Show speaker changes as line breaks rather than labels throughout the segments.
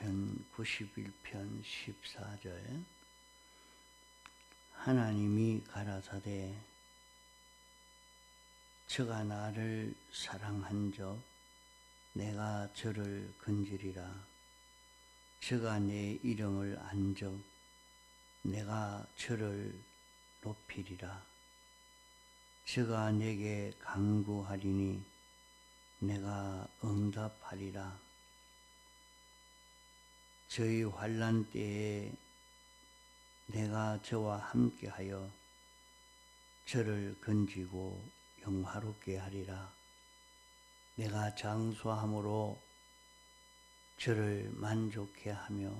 시편 91편 14절. 하나님이 가라사대 저가 나를 사랑한적 내가 저를 건지리라. 저가 내 이름을 안적 내가 저를 높이리라. 저가 내게 간구하리니 내가 응답하리라. 저희 환난 때에 내가 저와 함께하여 저를 건지고 영화롭게 하리라. 내가 장수함으로 저를 만족해 하며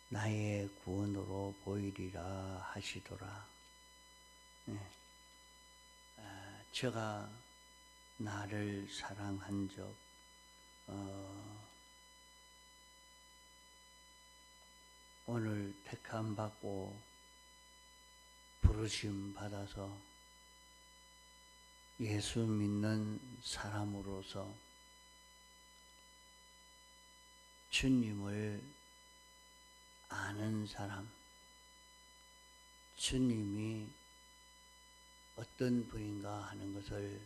나의 구원으로 보이리라 하시더라. 저가 나를 사랑한 적 오늘 택함 받고 부르심 받아서 예수 믿는 사람으로서 주님을 아는 사람, 주님이 어떤 분인가 하는 것을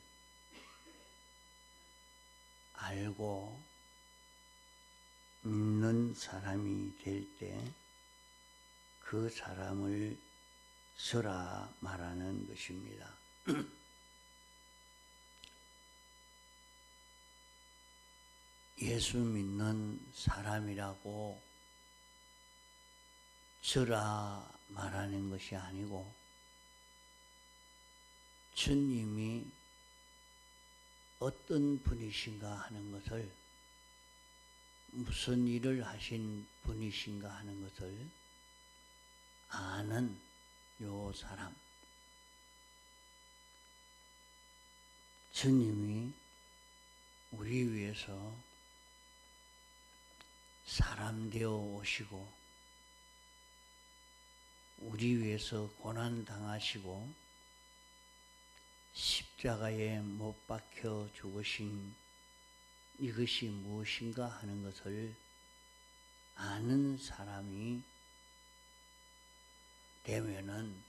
알고 믿는 사람이 될 때 그 사람을 저라 말하는 것입니다. 예수 믿는 사람이라고 저라 말하는 것이 아니고 주님이 어떤 분이신가 하는 것을, 무슨 일을 하신 분이신가 하는 것을 아는 요 사람, 주님이 우리 위해서 사람 되어 오시고 우리 위해서 고난 당하시고 십자가에 못 박혀 죽으신 이것이 무엇인가 하는 것을 아는 사람이 되면은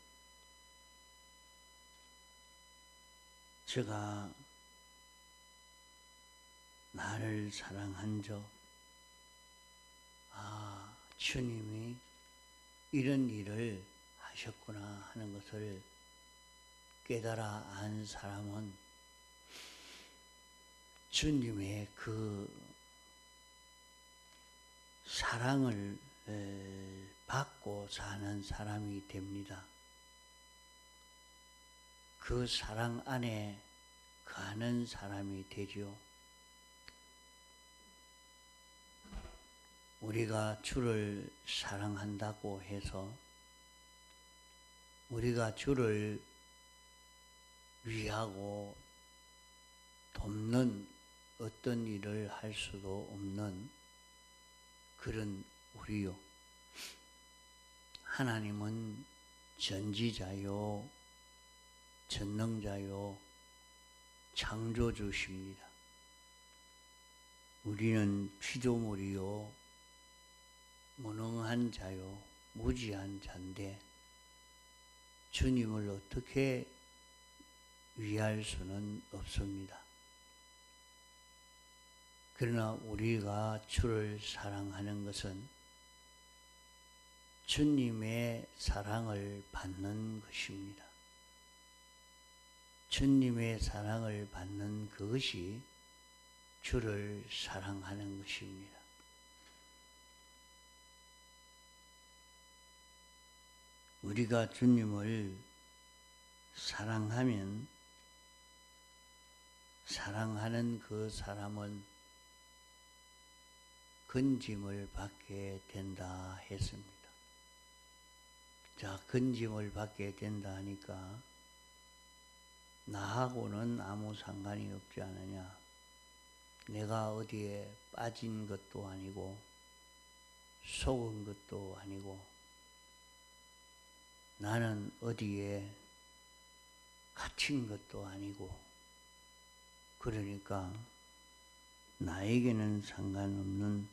저가 나를 사랑한 적, 주님이 이런 일을 하셨구나 하는 것을 깨달아 안 사람은 주님의 그 사랑을 받고 사는 사람이 됩니다. 그 사랑 안에 거하는 사람이 되죠. 우리가 주를 사랑한다고 해서 우리가 주를 위하고 돕는 어떤 일을 할 수도 없는 그런 우리요. 하나님은 전지자요, 전능자요, 창조주십니다. 우리는 피조물이요, 무능한 자요, 무지한 자인데 주님을 어떻게 위할 수는 없습니다. 그러나 우리가 주를 사랑하는 것은 주님의 사랑을 받는 것입니다. 주님의 사랑을 받는 그것이 주를 사랑하는 것입니다. 우리가 주님을 사랑하면 사랑하는 그 사람은 건짐을 받게 된다 했습니다. 자, 건짐을 받게 된다 하니까 나하고는 아무 상관이 없지 않느냐. 내가 어디에 빠진 것도 아니고 속은 것도 아니고 나는 어디에 갇힌 것도 아니고 그러니까 나에게는 상관없는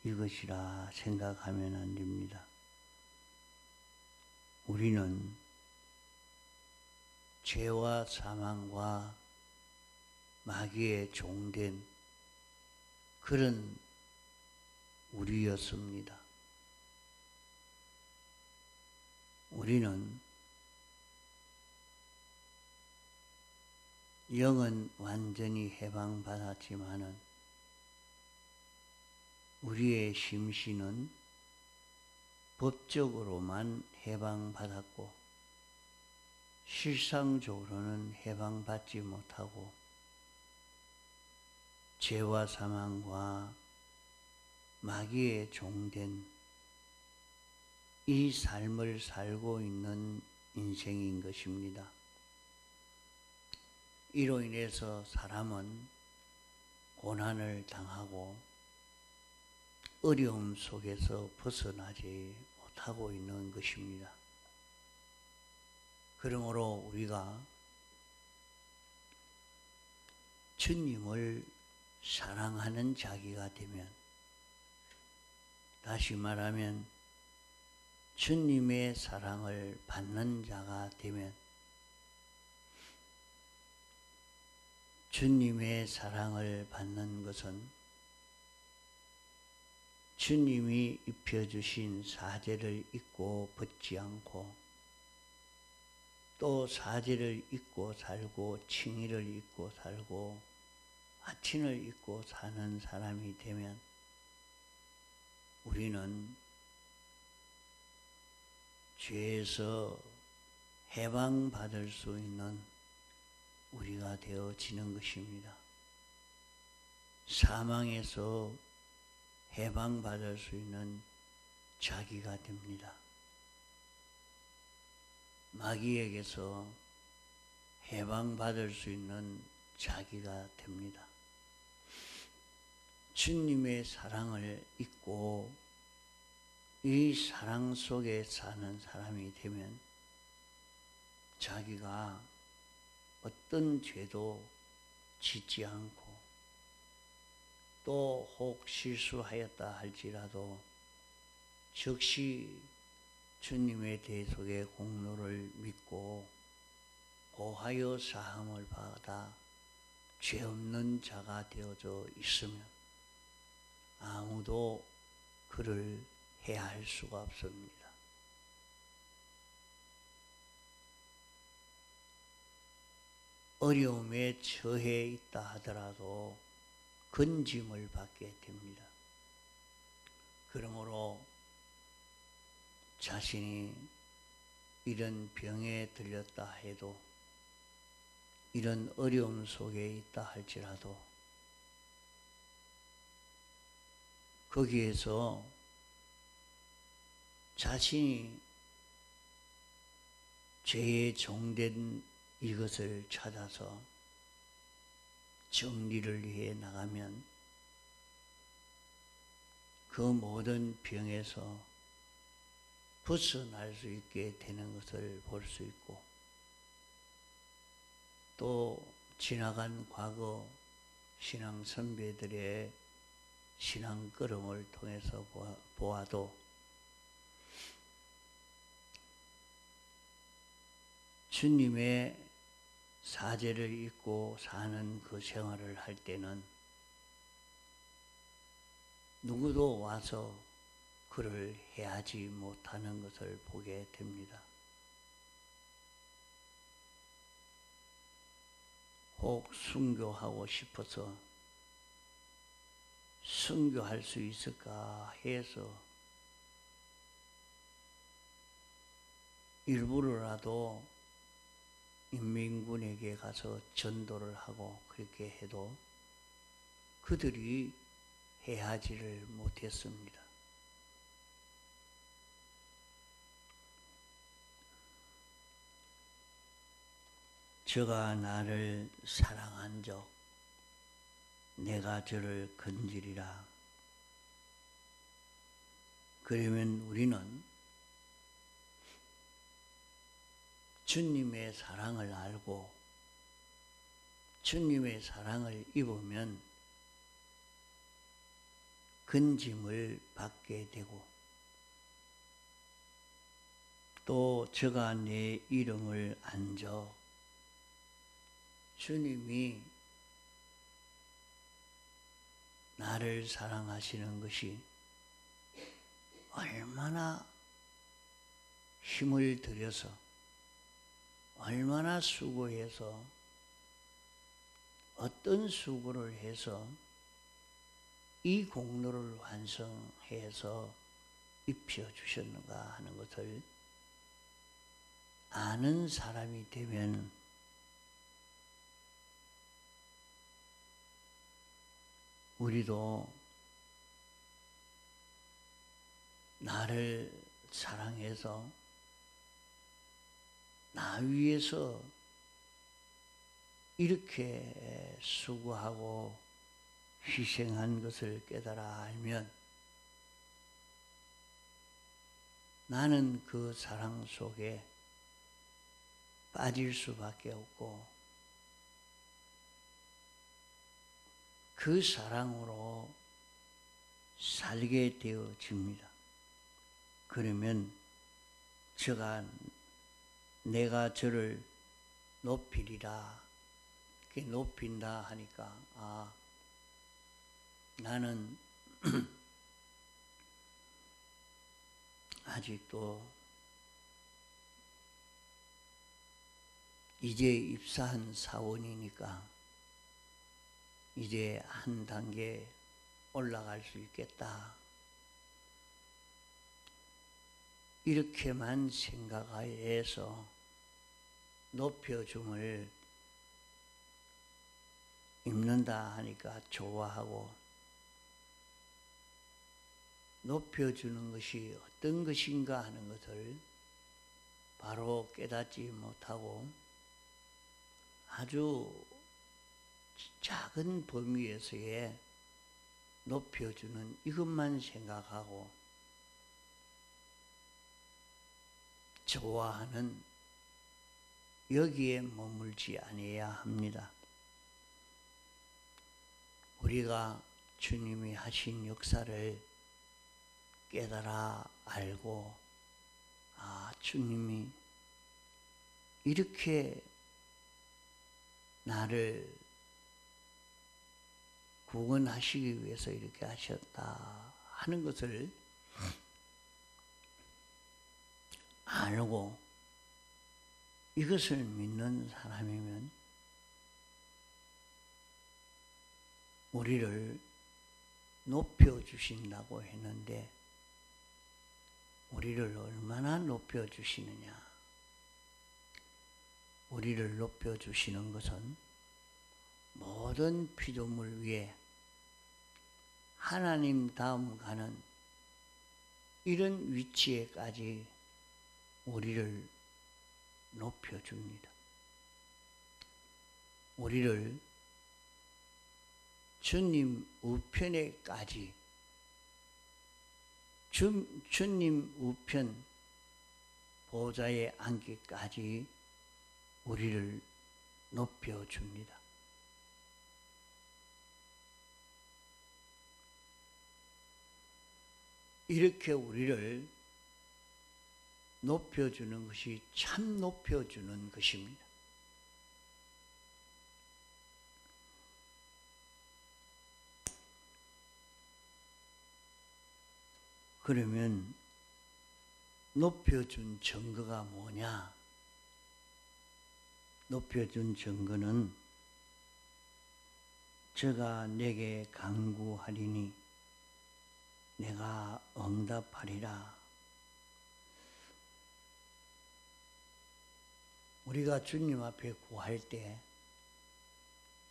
이것이라 생각하면 안 됩니다. 우리는 죄와 사망과 마귀의 종된 그런 우리였습니다. 우리는 영은 완전히 해방받았지만은 우리의 심신은 법적으로만 해방받았고 실상적으로는 해방받지 못하고 죄와 사망과 마귀의 종된 이 삶을 살고 있는 인생인 것입니다. 이로 인해서 사람은 고난을 당하고 어려움 속에서 벗어나지 못하고 있는 것입니다. 그러므로 우리가 주님을 사랑하는 자기가 되면, 다시 말하면 주님의 사랑을 받는 자가 되면, 주님의 사랑을 받는 것은 주님이 입혀주신 사제를 잊고 벗지 않고 또 사제를 잊고 살고 칭의를 잊고 살고 하친을 잊고 사는 사람이 되면 우리는 죄에서 해방받을 수 있는 우리가 되어지는 것입니다. 사망에서 해방받을 수 있는 자기가 됩니다. 마귀에게서 해방받을 수 있는 자기가 됩니다. 주님의 사랑을 잊고 이 사랑 속에 사는 사람이 되면 자기가 어떤 죄도 짓지 않고 또 혹 실수하였다 할지라도 즉시 주님의 대속의 공로를 믿고 고하여 사함을 받아 죄 없는 자가 되어져 있으면 아무도 그를 해할 수가 없습니다. 어려움에 처해 있다 하더라도 건짐을 받게 됩니다. 그러므로 자신이 이런 병에 들렸다 해도 이런 어려움 속에 있다 할지라도 거기에서 자신이 죄에 종된 이것을 찾아서 정리를 해 나가면 그 모든 병에서 벗어날 수 있게 되는 것을 볼 수 있고 또 지나간 과거 신앙 선배들의 신앙 걸음을 통해서 보아도 주님의 사제를 잊고 사는 그 생활을 할 때는 누구도 와서 그를 해하지 못하는 것을 보게 됩니다. 혹 순교하고 싶어서 순교할 수 있을까 해서 일부러라도 인민군에게 가서 전도를 하고 그렇게 해도 그들이 해하지를 못했습니다. 저가 나를 사랑한 적 내가 저를 건지리라. 그러면 우리는 주님의 사랑을 알고 주님의 사랑을 입으면 건짐을 받게 되고 또 저가 내 이름을 안져 주님이 나를 사랑하시는 것이 얼마나 힘을 들여서 얼마나 수고해서 어떤 수고를 해서 이 공로를 완성해서 입혀주셨는가 하는 것을 아는 사람이 되면 우리도 나를 사랑해서 나 위해서 이렇게 수고하고 희생한 것을 깨달아 알면 나는 그 사랑 속에 빠질 수밖에 없고 그 사랑으로 살게 되어집니다. 그러면 내가 저를 높이리라. 이렇게 높인다 하니까 나는 아직도 이제 입사한 사원이니까 이제 한 단계 올라갈 수 있겠다. 이렇게만 생각해서 높여줌을 입는다 하니까 좋아하고 높여주는 것이 어떤 것인가 하는 것을 바로 깨닫지 못하고 아주 작은 범위에서의 높여주는 이것만 생각하고 좋아하는 여기에 머물지 아니해야 합니다. 우리가 주님이 하신 역사를 깨달아 알고 주님이 이렇게 나를 구원하시기 위해서 이렇게 하셨다 하는 것을 알고 이것을 믿는 사람이면 우리를 높여주신다고 했는데 우리를 얼마나 높여주시느냐. 우리를 높여주시는 것은 모든 피조물 위에 하나님 다음 가는 이런 위치에까지 우리를 높여줍니다. 우리를 주님 우편에까지 주님 우편 보좌에 앉기까지 우리를 높여줍니다. 이렇게 우리를 높여주는 것이 참 높여주는 것입니다. 그러면 높여준 증거가 뭐냐? 높여준 증거는 저가 내게 간구하리니 내가 응답하리라. 우리가 주님 앞에 구할 때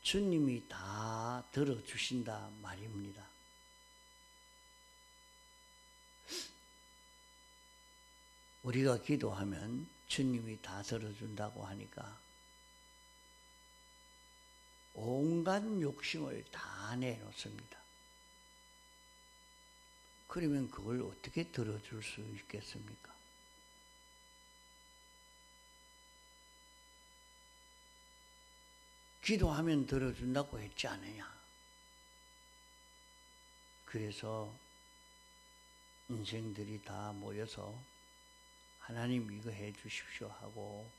주님이 다 들어주신다 말입니다. 우리가 기도하면 주님이 다 들어준다고 하니까 온갖 욕심을 다 내놓습니다. 그러면 그걸 어떻게 들어줄 수 있겠습니까? 기도하면 들어준다고 했지 않느냐? 그래서 인생들이 다 모여서 하나님 이거 해 주십시오 하고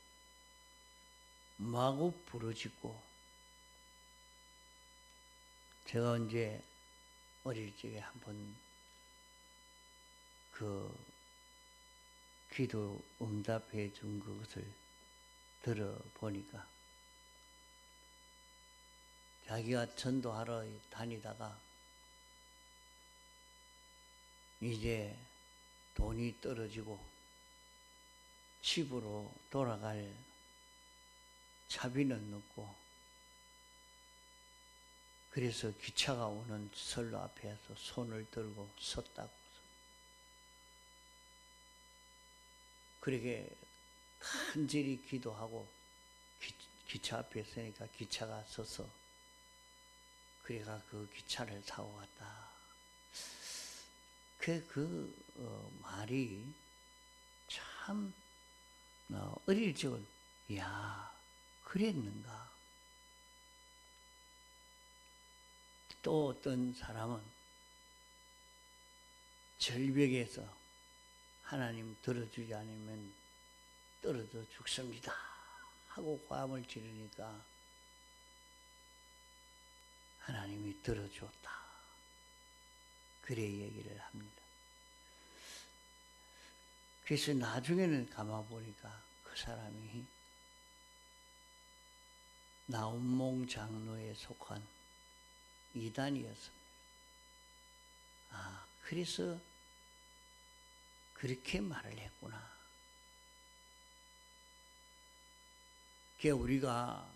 마구 부르짖고, 제가 언제 어릴 적에 한번 그 기도 응답해 준 그것을 들어보니까, 자기가 전도하러 다니다가 이제 돈이 떨어지고 집으로 돌아갈 차비는 없고, 그래서 기차가 오는 선로 앞에서 손을 들고 섰다고. 그렇게 간절히 기도하고 기차 앞에 서니까 기차가 서서, 그래가 그 기차를 타고 갔다. 말이 참 어릴 적은 야 그랬는가. 또 어떤 사람은 절벽에서 하나님 들어주지 않으면 떨어져 죽습니다 하고 고함을 지르니까 하나님이 들어주었다. 그래 얘기를 합니다. 그래서 나중에는 가만 보니까 그 사람이 나운몽 장로에 속한 이단이었습니다. 아, 그래서 그렇게 말을 했구나. 그게 우리가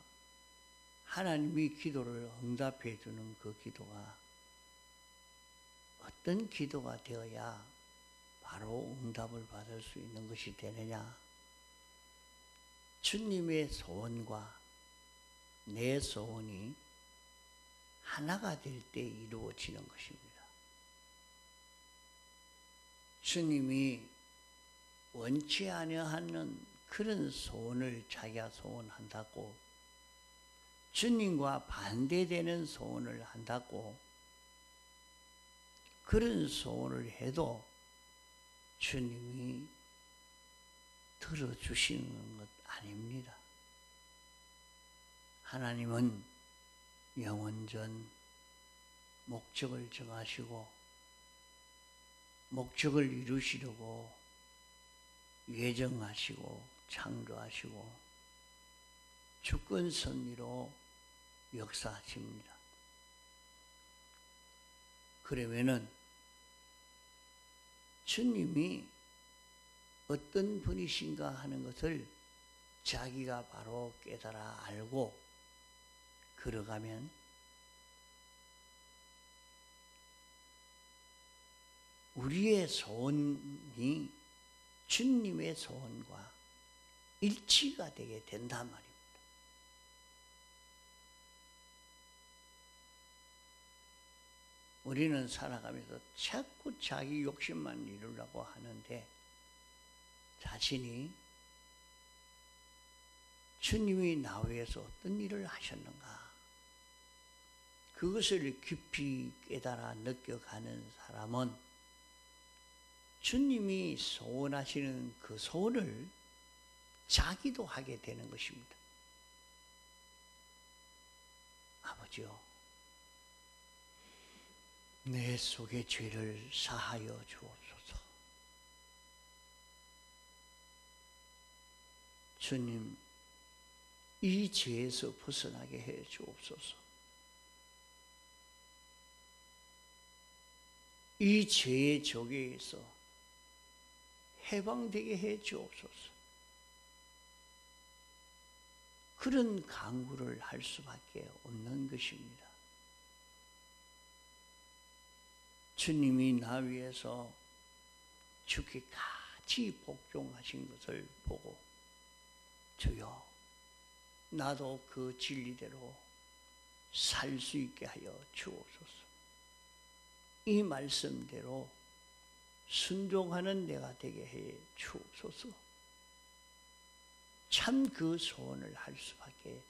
하나님이 기도를 응답해 주는 그 기도가 어떤 기도가 되어야 바로 응답을 받을 수 있는 것이 되느냐. 주님의 소원과 내 소원이 하나가 될 때 이루어지는 것입니다. 주님이 원치 아니하는 그런 소원을 자기가 소원한다고, 주님과 반대되는 소원을 한다고, 그런 소원을 해도 주님이 들어주시는 것 아닙니다. 하나님은 영원전 목적을 정하시고 목적을 이루시려고 예정하시고 창조하시고 주권 섭리로 역사하십니다. 그러면은 주님이 어떤 분이신가 하는 것을 자기가 바로 깨달아 알고 걸어가면 우리의 소원이 주님의 소원과 일치가 되게 된단 말입니다. 우리는 살아가면서 자꾸 자기 욕심만 이루려고 하는데 자신이 주님이 나 위해서 어떤 일을 하셨는가, 그것을 깊이 깨달아 느껴가는 사람은 주님이 소원하시는 그 소원을 자기도 하게 되는 것입니다. 아버지요, 내 속의 죄를 사하여 주옵소서. 주님, 이 죄에서 벗어나게 해 주옵소서. 이 죄의 조계에서 해방되게 해 주옵소서. 그런 간구를 할 수밖에 없는 것입니다. 주님이 나 위해서 죽기까지 복종하신 것을 보고 주여, 나도 그 진리대로 살 수 있게 하여 주옵소서. 이 말씀대로 순종하는 내가 되게 해 주옵소서. 참 그 소원을 할 수밖에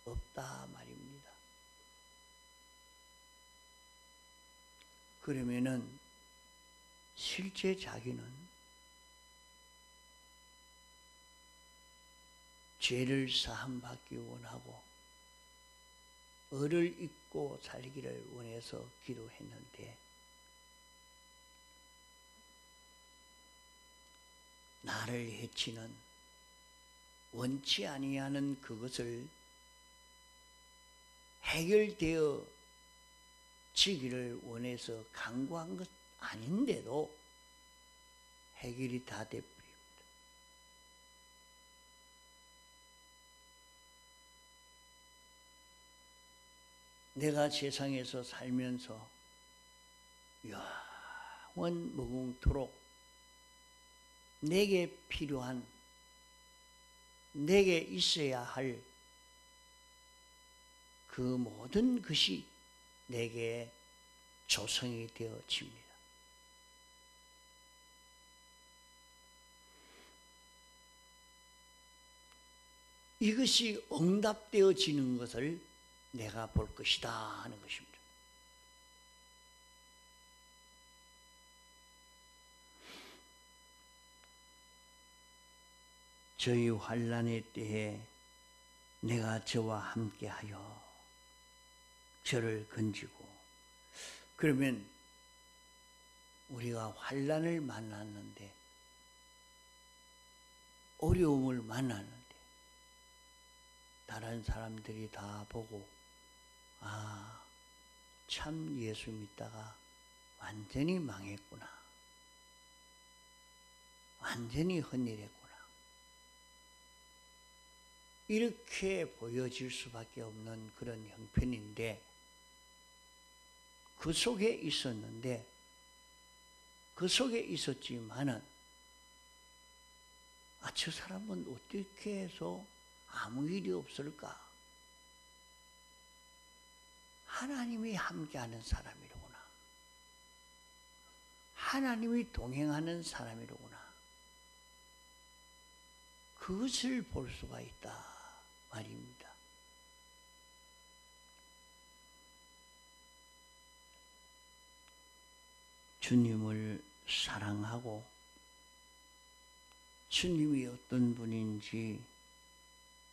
없다 말입니다. 그러면은 실제 자기는 죄를 사함받기 원하고 을을 잊고 살기를 원해서 기도했는데 나를 해치는 원치 아니하는 그것을 해결되어 지기를 원해서 강구한 것 아닌데도 해결이 다 돼버립니다. 내가 세상에서 살면서 영원 무궁토록 내게 필요한, 내게 있어야 할 그 모든 것이 내게 조성이 되어집니다. 이것이 응답되어지는 것을 내가 볼 것이다 하는 것입니다. 저희 환난의 때에 내가 저와 함께하여 저를 건지고, 그러면 우리가 환난을 만났는데, 어려움을 만났는데 다른 사람들이 다 보고 참 예수 믿다가 완전히 망했구나, 완전히 헛일했구나, 이렇게 보여질 수밖에 없는 그런 형편인데, 그 속에 있었는데, 그 속에 있었지만은 저 사람은 어떻게 해서 아무 일이 없을까? 하나님이 함께하는 사람이로구나, 하나님이 동행하는 사람이로구나, 그것을 볼 수가 있다 말입니다. 주님을 사랑하고 주님이 어떤 분인지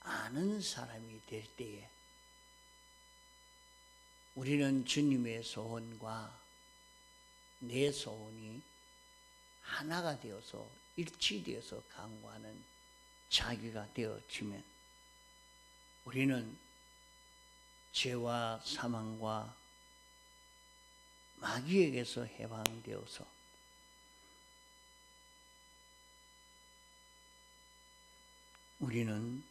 아는 사람이 될 때에 우리는 주님의 소원과 내 소원이 하나가 되어서 일치되어서 강구하는 자기가 되어지면 우리는 죄와 사망과 마귀에게서 해방되어서 우리는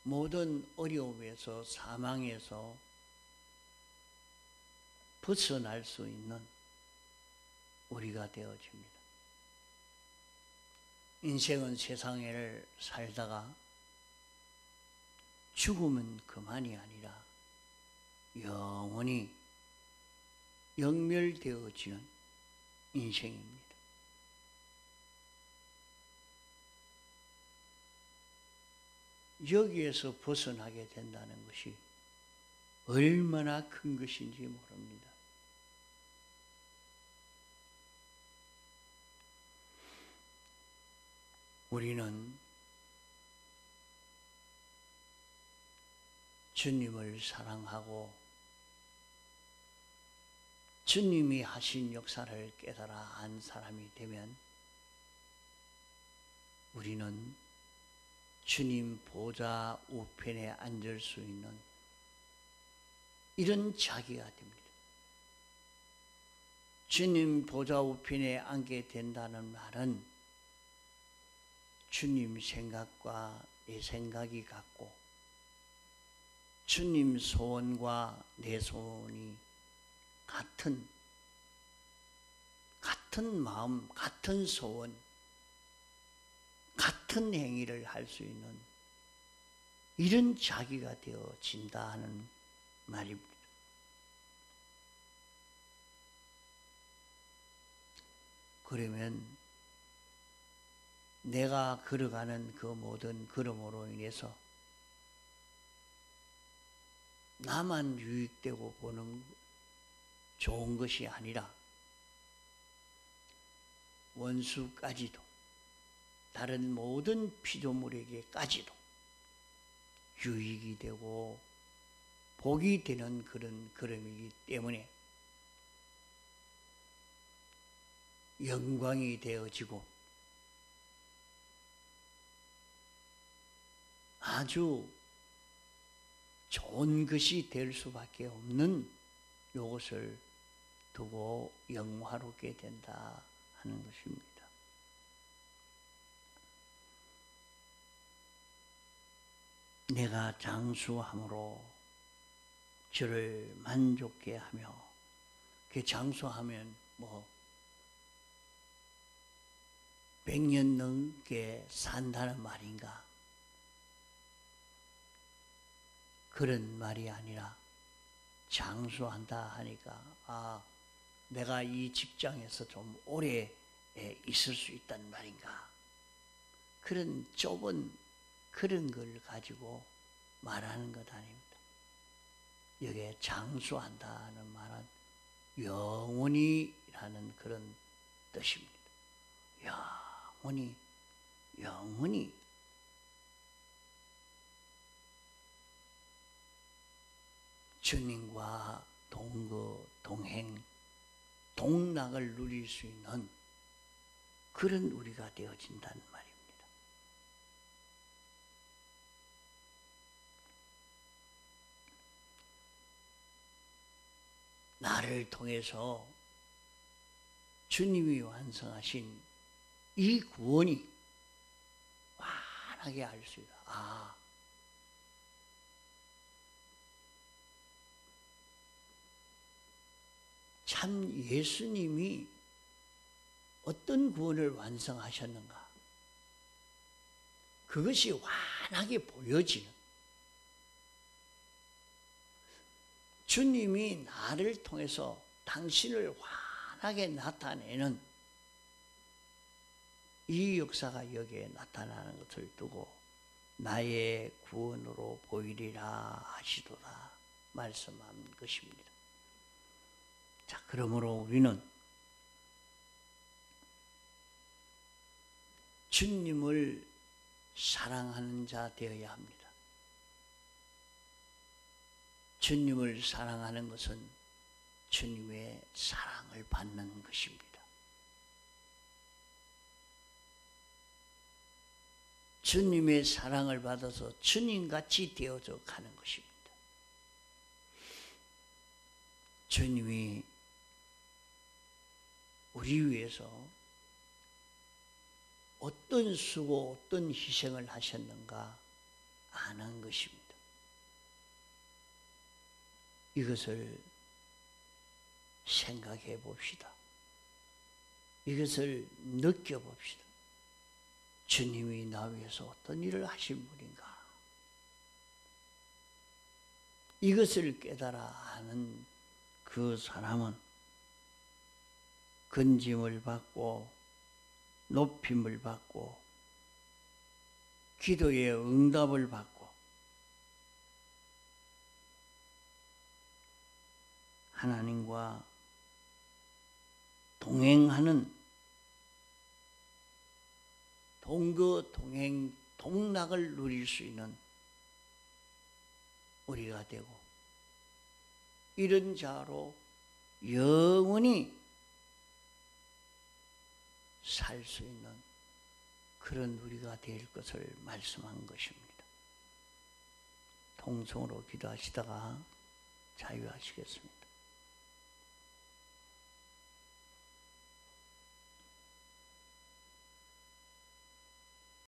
모든 어려움에서 사망에서 벗어날 수 있는 우리가 되어집니다. 인생은 세상을 살다가 죽으면 그만이 아니라 영원히 영멸되어지는 인생입니다. 여기에서 벗어나게 된다는 것이 얼마나 큰 것인지 모릅니다. 우리는 주님을 사랑하고 주님이 하신 역사를 깨달아 안 사람이 되면 우리는 주님 보좌 우편에 앉을 수 있는 이런 자기가 됩니다. 주님 보좌 우편에 앉게 된다는 말은 주님 생각과 내 생각이 같고 주님 소원과 내 소원이 같은 마음, 같은 소원, 같은 행위를 할 수 있는 이런 자기가 되어진다 하는 말입니다. 그러면 내가 걸어가는 그 모든 걸음으로 인해서 나만 유익되고 보는 좋은 것이 아니라 원수까지도 다른 모든 피조물에게까지도 유익이 되고 복이 되는 그런 걸음이기 때문에 영광이 되어지고 아주 좋은 것이 될 수밖에 없는 이것을 두고 영화롭게 된다 하는 것입니다. 내가 장수함으로 저를 만족케 하며, 그 장수하면 100년 넘게 산다는 말인가? 그런 말이 아니라 장수한다 하니까 내가 이 직장에서 좀 오래 있을 수 있단 말인가? 그런 좁은 그런 걸 가지고 말하는 것 아닙니다. 여기에 장수한다는 말은 영원히라는 그런 뜻입니다. 영원히 주님과 동거, 동행, 동락을 누릴 수 있는 그런 우리가 되어진다는 말입니다. 나를 통해서 주님이 완성하신 이 구원이 환하게 알 수 있다. 참 예수님이 어떤 구원을 완성하셨는가? 그것이 환하게 보여지는, 주님이 나를 통해서 당신을 환하게 나타내는 이 역사가 여기에 나타나는 것을 두고 나의 구원으로 보이리라 하시도다 말씀한 것입니다. 자, 그러므로 우리는 주님을 사랑하는 자 되어야 합니다. 주님을 사랑하는 것은 주님의 사랑을 받는 것입니다. 주님의 사랑을 받아서 주님같이 되어져 가는 것입니다. 주님이 우리 위해서 어떤 수고, 어떤 희생을 하셨는가 아는 것입니다. 이것을 생각해 봅시다. 이것을 느껴봅시다. 주님이 나 위해서 어떤 일을 하신 분인가? 이것을 깨달아 아는 그 사람은 건짐을 받고 높임을 받고 기도의 응답을 받고 하나님과 동행하는 동거 동행 동락을 누릴 수 있는 우리가 되고, 이런 자로 영원히 살 수 있는 그런 우리가 될 것을 말씀한 것입니다. 통성으로 기도하시다가 자유하시겠습니다.